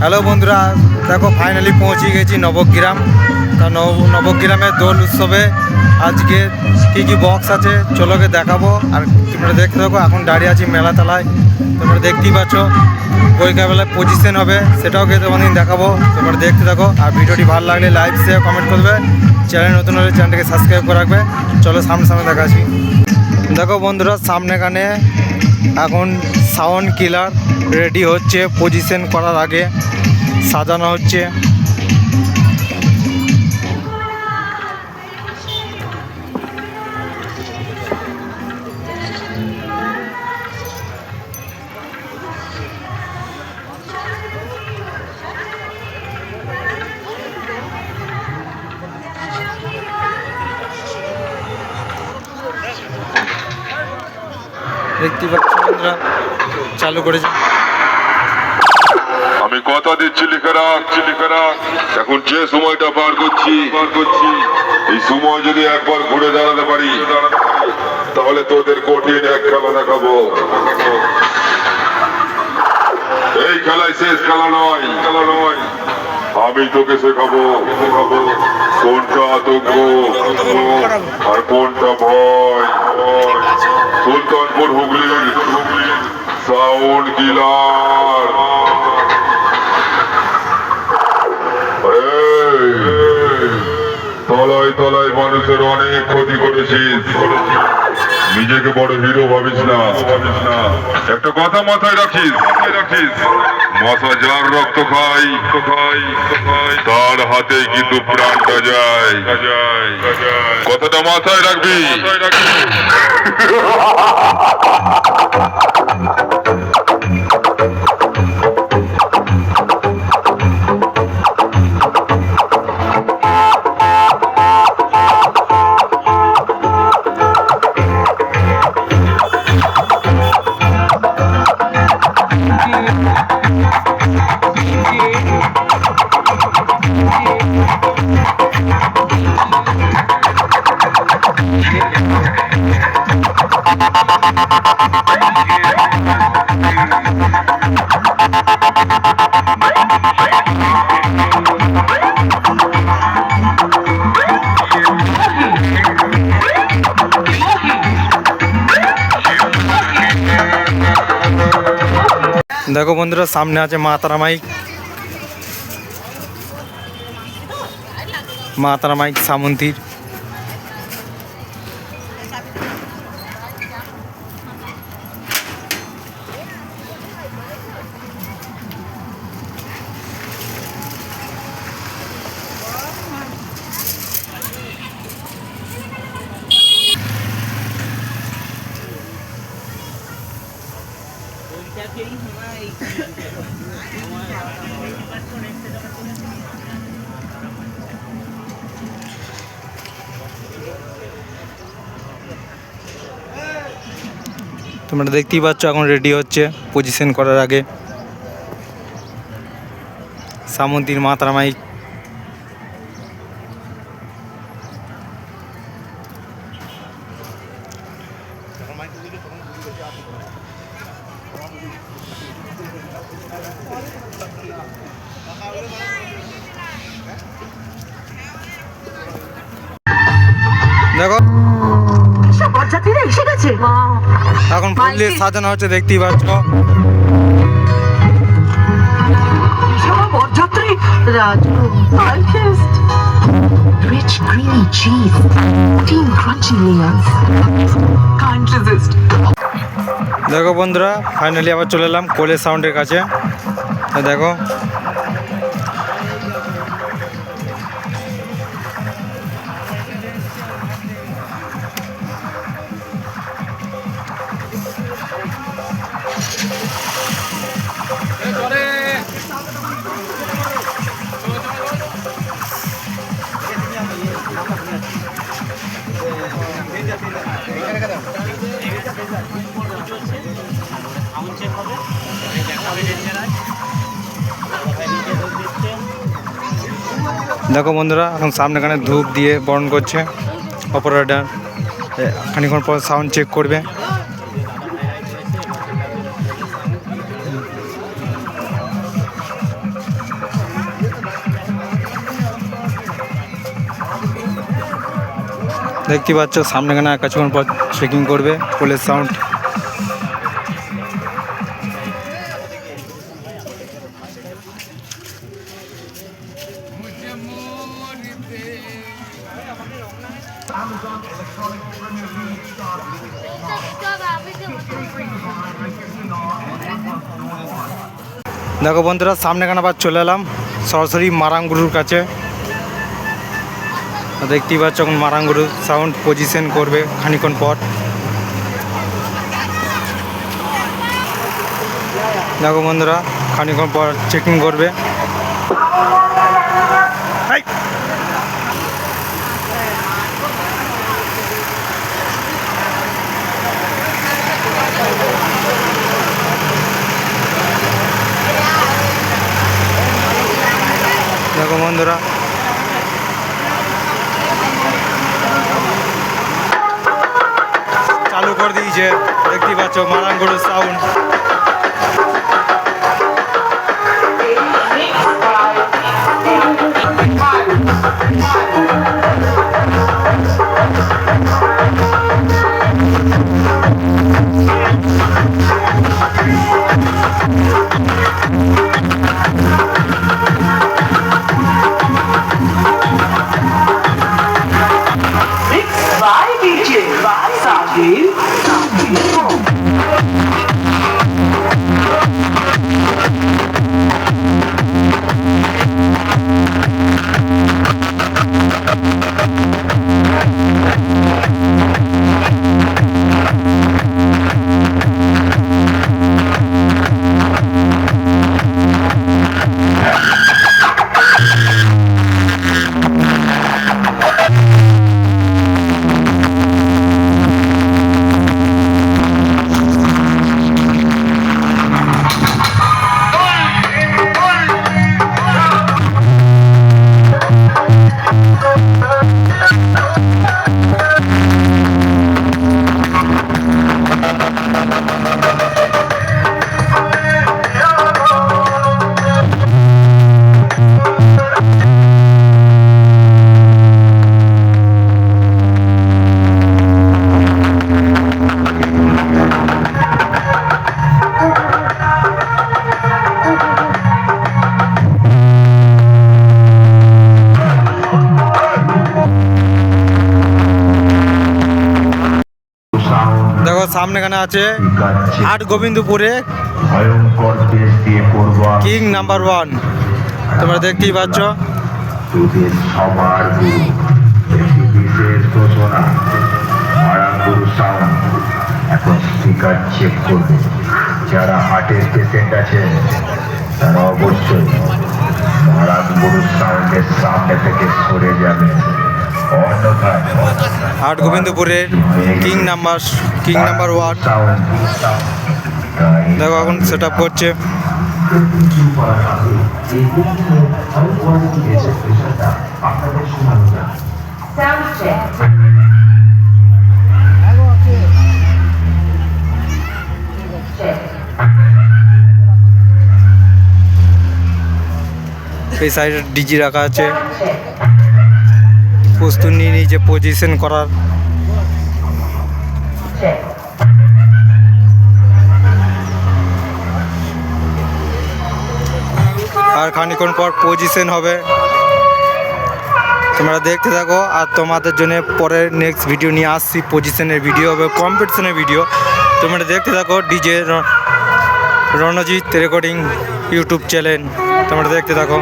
Hello বন্ধুরা, দেখো finally পৌঁছে গেছি নবগ্রাম। তা নবগ্রামের দোল উৎসবে আজকে কী কী বক্স আছে চলোকে দেখাবো। আর তোমরা দেখতে থাকো, এখন দাঁড়িয়ে আছি মেলা তলায়। তোমরা দেখতেই পাচ্ছ বইকাবেলায় পজিশন হবে, সেটাও কিন্তু তোমাদের দেখাবো। তোমরা দেখতে থাকো, আর ভিডিওটি ভালো লাগলে লাইক শেয়ার কমেন্ট করবে। চ্যানেল নতুন হলে চ্যানেলটাকে সাবস্ক্রাইব করে রাখবে। চলো সামনে সামনে দেখাচ্ছি। দেখো বন্ধুরা, সামনেখানে এখন সাউন্ড কিলার রেডি হচ্ছে, পজিশন করার আগে সাজানো হচ্ছে। দেখতে পাচ্ছি বন্ধুরা চালু করেছে। আমি কথা দিচ্ছি লিখে রাখ। এখন যে সময়টা পার করছি এই সময় যদি একবার ঘুরে দাঁড়াতে পারি তাহলে তোদের কঠিন এক খেলা দেখাবো। এই খেলায় শেষ খেলা নয়। আমি তোকে শেখাবো কোনটা আতঙ্ক আর কোনটা ভয়। সুলতানপুর হুগলির সাউন্ড কিলার। তলায় মানুষের অনেক ক্ষতি করেছিস, নিজেকে বড় হিরো ভাবিস না। একটা কথা মাথায় রাখিস, মশা যার রক্ত খাই তার হাতে কিন্তু প্রাণটা যায়। কথাটা মাথায় রাখবি। দেখো বন্ধুরা, সামনে আছে মা তারা মাইক সামন্তীর। তোমরা দেখতেই পাচ্ছ এখন রেডি হচ্ছে পজিশন করার আগে সামন্তীর মা তারা মাইক। দেখো এখন ফুল দিয়ে সাজানো হচ্ছে, দেখতেই পাচ্ছ। Rich creamy cheese, 14 crunchy layers. Can't resist. দেখো বন্ধুরা, ফাইনালি আবার চলে এলাম কোলে সাউন্ডের কাছে। দেখো দেখো বন্ধুরা, এখন সামনেখানে ধূপ দিয়ে বরণ করছে অপারেটর। খানিক্ষণ পর সাউন্ড চেক করবে। দেখতে পাচ্ছ সামনেখানে কিছুক্ষণ পর চেকিং করবে ফুলের সাউন্ড। দেখো বন্ধুরা সামনেখানে আবার চলে এলাম সরাসরি মারাঙ্গুরুর কাছে। দেখতেই পাচ্ছ এখন মারাঙ্গুরু সাউন্ড পজিশন করবে খানিক্ষণ পর। দেখো বন্ধুরা খানিক্ষণ পর চেকিং করবে। দেখো বন্ধুরা চালু করে দিয়েছে, দেখতেই পাচ্ছ মারাঙ্গুরু সাউন্ড। By DJ Sahil. দেখো সামনেখানে আছে আট গোবিন্দপুরে ভয়ঙ্কর দেশ দিয়ে পড়বা কিং নাম্বার 1, তোমরা দেখতেই পাচ্ছ। তোদের সবার গুরু একটি বিশেষ ঘোষণা মারাঙ্গুরু সাউন্ড এখন স্পিকার চেক করবে। যারা হার্টের পেশেন্ট আছে তারা অবশ্যই মারাঙ্গুরু সাউন্ডের সামনে থেকে সরে যাবে, অন্যথায় আট গোবিন্দপুরের কিং নাম্বার 1 সাউন্ড দেখো এখন সেট আপ করছে। Sound check. Check. এই সাইডে ডিজি রাখা আছে, Check. প্রস্তুত নিয়ে নিয়েছে পজিশন করার। Check. আর খানিক্ষণ পর পজিশন হবে, তোমরা দেখতে থাকো। আর তোমাদের জন্য পরে নেক্সট ভিডিও নিয়ে আসছি, পজিশনের ভিডিও হবে, কম্পিটিশনের ভিডিও। তোমরা দেখতে থাকো DJ Ranjit recording YouTube channel, তোমরা দেখতে থাকো।